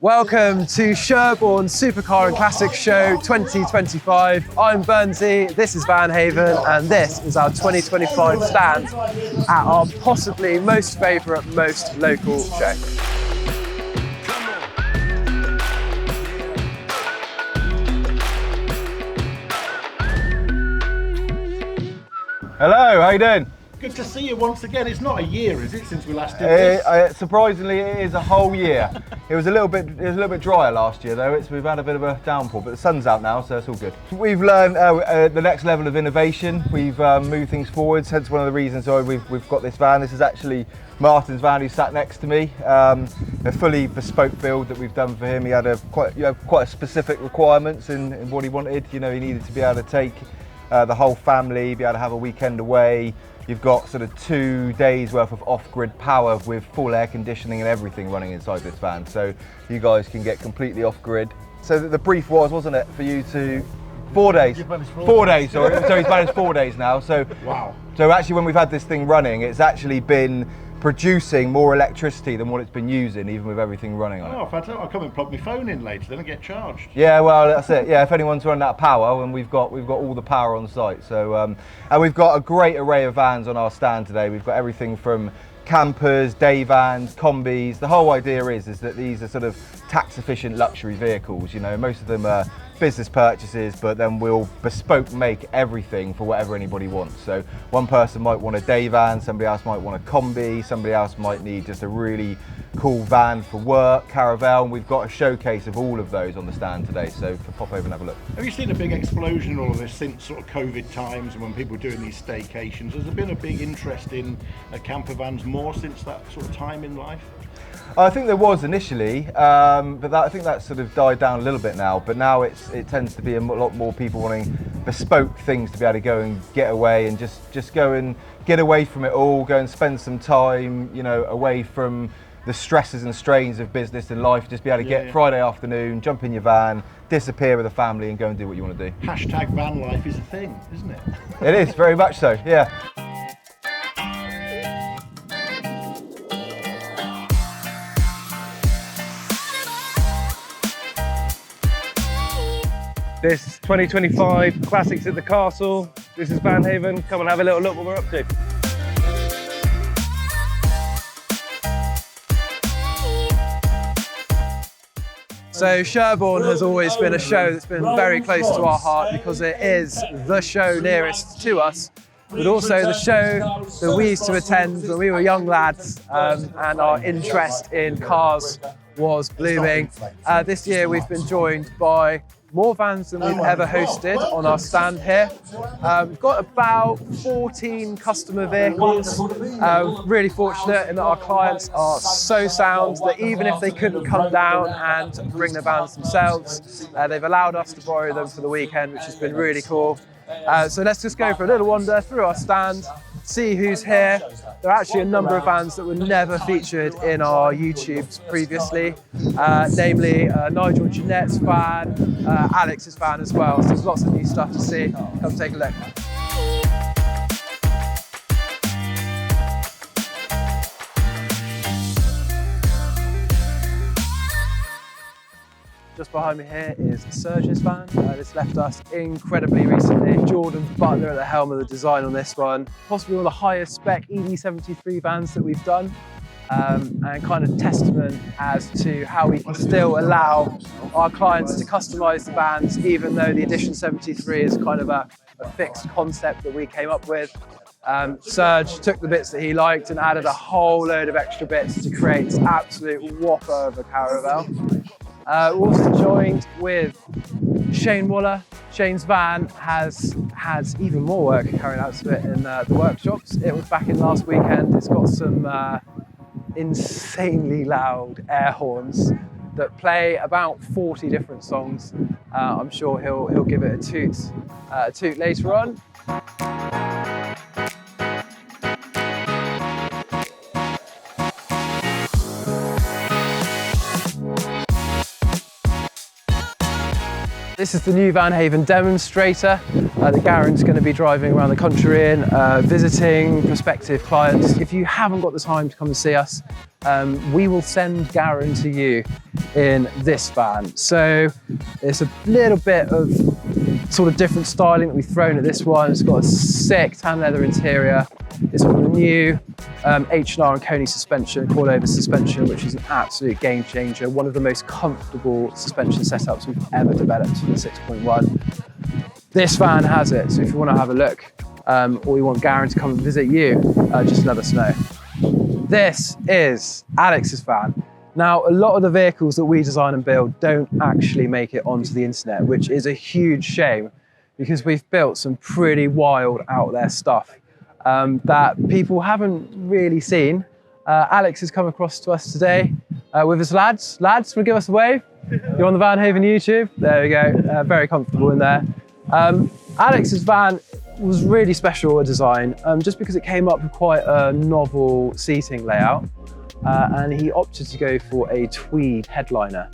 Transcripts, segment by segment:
Welcome to Sherborne Supercar and Classic Show 2025. I'm Bernsey, this is Van Haven, and this is our 2025 stand at our possibly most favourite, most local show. Hello, how you doing? Good to see you once again. It's not a year, is it, since we last did this? Surprisingly, it is a whole year. It was a little bit drier last year though. We've had a bit of a downpour, but the sun's out now, so it's all good. We've learned the next level of innovation. We've moved things forwards. Hence one of the reasons why we've got this van. This is actually Martin's van, who sat next to me. A fully bespoke build that we've done for him. He had quite a specific requirements in what he wanted. You know, he needed to be able to take the whole family, be able to have a weekend away. You've got sort of 2 days worth of off-grid power with full air conditioning and everything running inside this van. So you guys can get completely off-grid. So the brief wasn't it, for you to 4 days? You've managed 4 days, sorry. So he's managed 4 days now. So wow. So actually when we've had this thing running, it's actually been producing more electricity than what it's been using, even with everything running on it. Oh, fantastic. I'll come and plug my phone in later, then I get charged. Yeah, well, that's it. Yeah, if anyone's running out of power, and we've got all the power on site. So, and we've got a great array of vans on our stand today. We've got everything from campers, day vans, combis. The whole idea is that these are sort of tax efficient luxury vehicles. You know, most of them are business purchases, but then we'll bespoke make everything for whatever anybody wants. So one person might want a day van, somebody else might want a combi, somebody else might need just a really cool van for work, caravan. We've got a showcase of all of those on the stand today, so pop over and have a look. Have you seen a big explosion in all of this since sort of COVID times and when people are doing these staycations? Has there been a big interest in camper vans more since that sort of time in life? I think there was initially, but I think that sort of died down a little bit now. But now it tends to be a lot more people wanting bespoke things to be able to go and get away and just go and get away from it all, go and spend some time, you know, away from the stresses and strains of business and life. Just be able to get Friday afternoon, jump in your van, disappear with the family, and go and do what you want to do. Hashtag van life is a thing, isn't it? It is very much so. Yeah. This 2025 Classics at the Castle. This is Van Haven. Come and have a little look what we're up to. So Sherborne has always been a show that's been very close to our heart because it is the show nearest to us, but also the show that we used to attend when we were young lads, and our interest in cars was blooming. This year we've been joined by more vans than we've ever hosted on our stand here. We've got about 14 customer vehicles. Really fortunate in that our clients are so sound that even if they couldn't come down and bring their vans themselves, they've allowed us to borrow them for the weekend, which has been really cool. So let's just go for a little wander through our stand, see who's here. There are actually a number of vans that were never featured in our YouTubes previously, namely Nigel and Janette's van, Alex's van as well. So there's lots of new stuff to see. Come take a look. Just behind me here is Serges van. This left us incredibly recently. Jordan Butler at the helm of the design on this one. Possibly one of the highest spec ED73 vans that we've done. And kind of testament as to how we can still allow our clients to customise the vans, even though the Edition 73 is kind of a fixed concept that we came up with. Serge took the bits that he liked and added a whole load of extra bits to create this absolute whopper of a caravel. We're also joined with Shane Waller. Shane's van has even more work carried out to it in the workshops. It was back in last weekend. It's got some insanely loud air horns that play about 40 different songs. I'm sure he'll give it a toot later on. This is the new Van Haven demonstrator that Garen's going to be driving around the country in, visiting prospective clients. If you haven't got the time to come and see us, we will send Garen to you in this van. So it's a little bit of sort of different styling that we've thrown at this one. It's got a sick tan leather interior. It's got a new H&R and Coney suspension, coilover suspension, which is an absolute game changer. One of the most comfortable suspension setups we've ever developed for the 6.1. This van has it, so if you want to have a look, or you want Garen to come and visit you, just let us know. This is Alex's van. Now, a lot of the vehicles that we design and build don't actually make it onto the internet, which is a huge shame because we've built some pretty wild out there stuff that people haven't really seen. Alex has come across to us today with his lads. Lads, will you give us a wave? You're on the Van Haven YouTube. There we go, very comfortable in there. Alex's van was really special a design just because it came up with quite a novel seating layout. And he opted to go for a tweed headliner,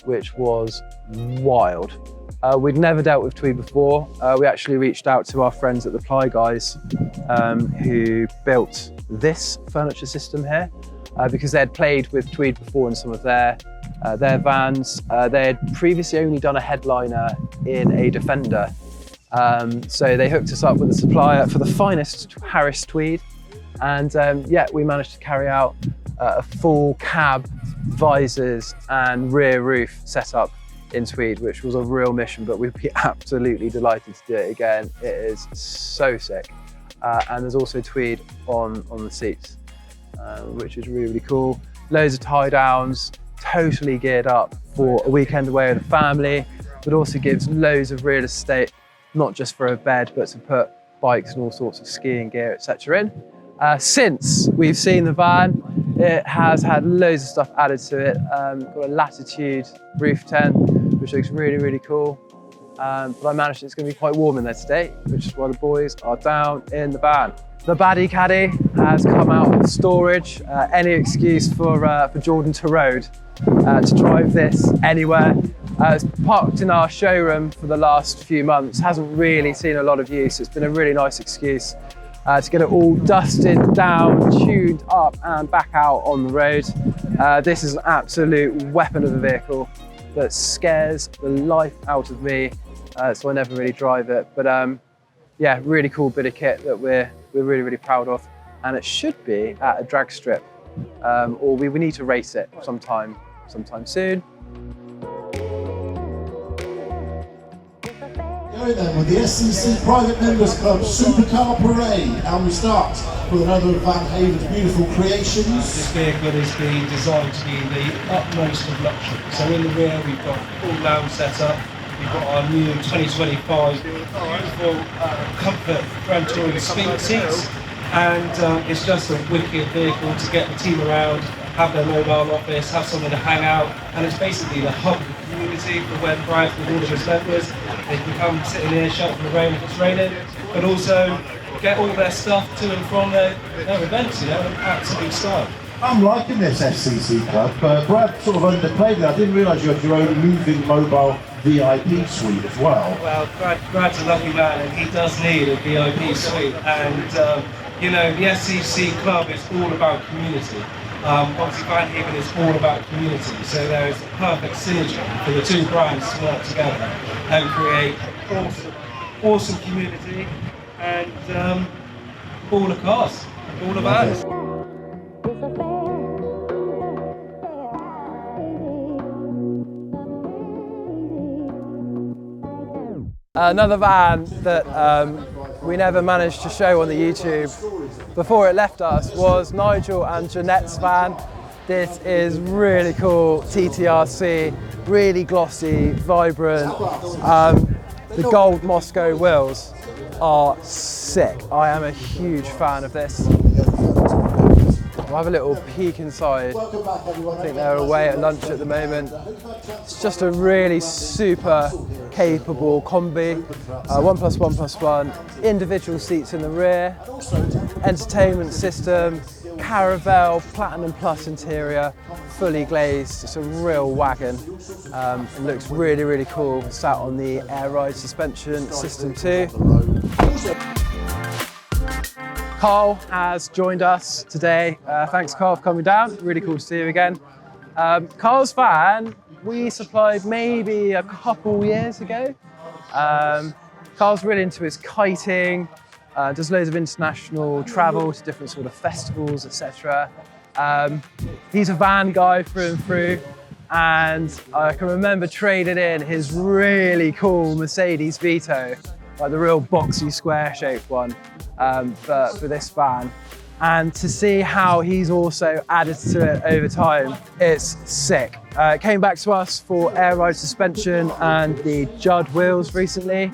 which was wild. We'd never dealt with tweed before. We actually reached out to our friends at the Ply Guys who built this furniture system here because they'd played with tweed before in some of their vans. They had previously only done a headliner in a Defender. So they hooked us up with a supplier for the finest Harris tweed. And yeah, we managed to carry out a full cab, visors and rear roof setup in tweed, which was a real mission, but we'd be absolutely delighted to do it again. It is so sick. And there's also tweed on the seats, which is really, really cool. Loads of tie downs, totally geared up for a weekend away with the family, but also gives loads of real estate, not just for a bed, but to put bikes and all sorts of skiing gear, etc. in. Since we've seen the van, it has had loads of stuff added to it. Got a Latitude roof tent, which looks really, really cool. But I managed it's going to be quite warm in there today, which is why the boys are down in the van. The baddie caddy has come out of storage. Any excuse for Jordan to road to drive this anywhere. It's parked in our showroom for the last few months. Hasn't really seen a lot of use. It's been a really nice excuse to get it all dusted down, tuned up and back out on the road. This is an absolute weapon of a vehicle that scares the life out of me, so I never really drive it. But yeah, really cool bit of kit that we're really, really proud of. And it should be at a drag strip, or we need to race it sometime soon. Going then with the SCC Private Members Club Supercar Parade, and we start with another of Van Haven's beautiful creations. This vehicle is being designed to be the utmost of luxury. So in the rear we've got full lounge setup, we've got our new 2025 beautiful comfort Grand Touring Spink seats, and it's just a wicked vehicle to get the team around, have their mobile office, have somewhere to hang out, and it's basically the hub of the community for when Brian with all of his members. They can come sit in here, shelter from the rain if it's raining, but also get all their stuff to and from their events, you know, in absolute style. I'm liking this SCC club, but Brad sort of underplayed it. I didn't realise you had your own moving mobile VIP suite as well. Well, Brad's a lucky man and he does need a VIP suite, and you know, the SCC club is all about community. Obviously Van Haven is all about community, so there is a perfect synergy for the two brands to work together and create awesome community and all the cars, all the vans. Another van that we never managed to show on the YouTube before it left us was Nigel and Janette's van. This is really cool TTRC, really glossy, vibrant. The gold Moscow wheels are sick. I am a huge fan of this. We'll have a little peek inside. I think they're away at lunch at the moment. It's just a really super capable combi. 1+1+1, individual seats in the rear, entertainment system, Caravelle, Platinum Plus interior, fully glazed. It's a real wagon. It looks really, really cool. Sat on the air ride suspension system too. Carl has joined us today. Thanks, Carl, for coming down. Really cool to see you again. Carl's van, we supplied maybe a couple years ago. Carl's really into his kiting, does loads of international travel to different sort of festivals, etc. He's a van guy through and through, and I can remember trading in his really cool Mercedes Vito, like the real boxy square-shaped one, for this van. And to see how he's also added to it over time, it's sick. It came back to us for air ride suspension and the Judd wheels recently.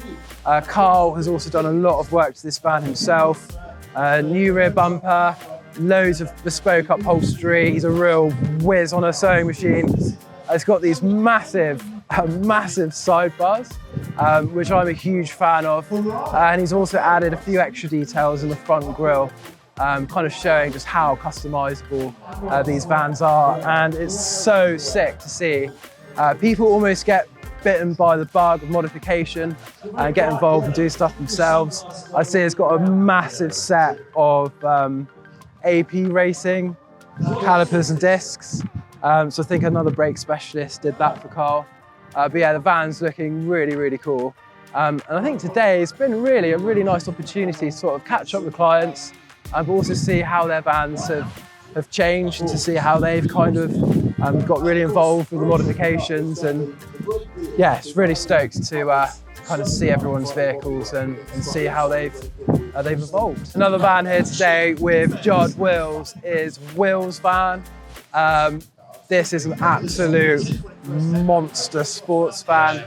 Carl has also done a lot of work to this van himself. New rear bumper, loads of bespoke upholstery. He's a real whiz on a sewing machine. It's got these massive sidebars, which I'm a huge fan of. And he's also added a few extra details in the front grille, kind of showing just how customizable these vans are. And it's so sick to see. People almost get bitten by the bug of modification and get involved and do stuff themselves. I see it's got a massive set of AP racing, calipers and discs. So I think another brake specialist did that for Carl. But yeah, the van's looking really, really cool. And I think today it's been really a really nice opportunity to sort of catch up with clients, but also see how their vans have changed, and to see how they've kind of got really involved with the modifications. And yeah, it's really stoked to kind of see everyone's vehicles and see how they've evolved. Another van here today with Judd wheels is Will's van. This is an absolute monster sports van.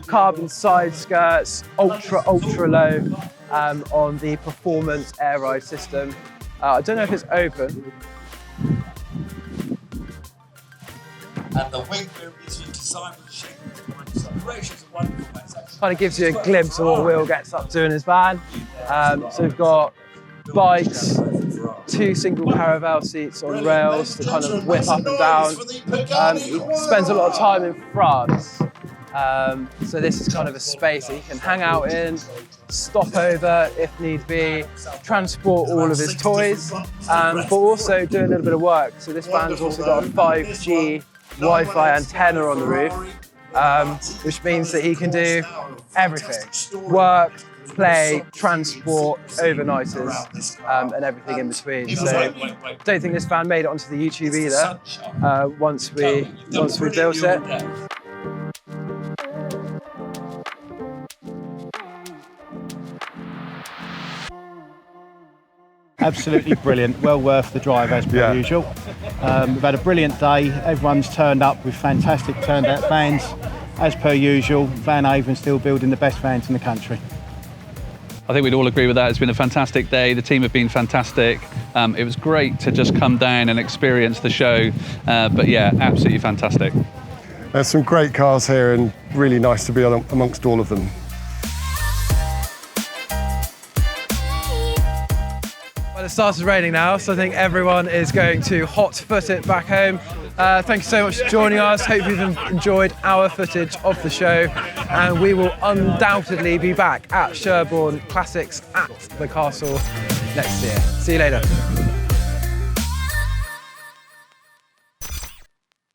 Carbon side skirts, ultra low on the performance air ride system. I don't know if it's open. And the wing boom is designed with the shape of the decorations are wonderful. Kind of gives you a glimpse of what Will gets up to in his van. So we've got bikes, 2 single caravel seats on rails to kind of whip up and down. He spends a lot of time in France, so this is kind of a space that he can hang out in, stop over if need be, transport all of his toys, but also do a little bit of work. So this van's also got a 5G Wi-Fi antenna on the roof, which means that he can do everything: work, play, transport, overnighters, and everything in between. So I don't think this van made it onto the YouTube either, once we built it. Absolutely brilliant, well worth the drive as per usual. We've had a brilliant day, everyone's turned up with fantastic turned out vans. As per usual, Van Haven's still building the best vans in the country. I think we'd all agree with that. It's been a fantastic day. The team have been fantastic. It was great to just come down and experience the show. But yeah, absolutely fantastic. There's some great cars here and really nice to be amongst all of them. Well, it started raining now, so I think everyone is going to hot foot it back home. Thank you so much for joining us. Hope you've enjoyed our footage of the show, and we will undoubtedly be back at Sherborne Classics at the Castle next year. See you later.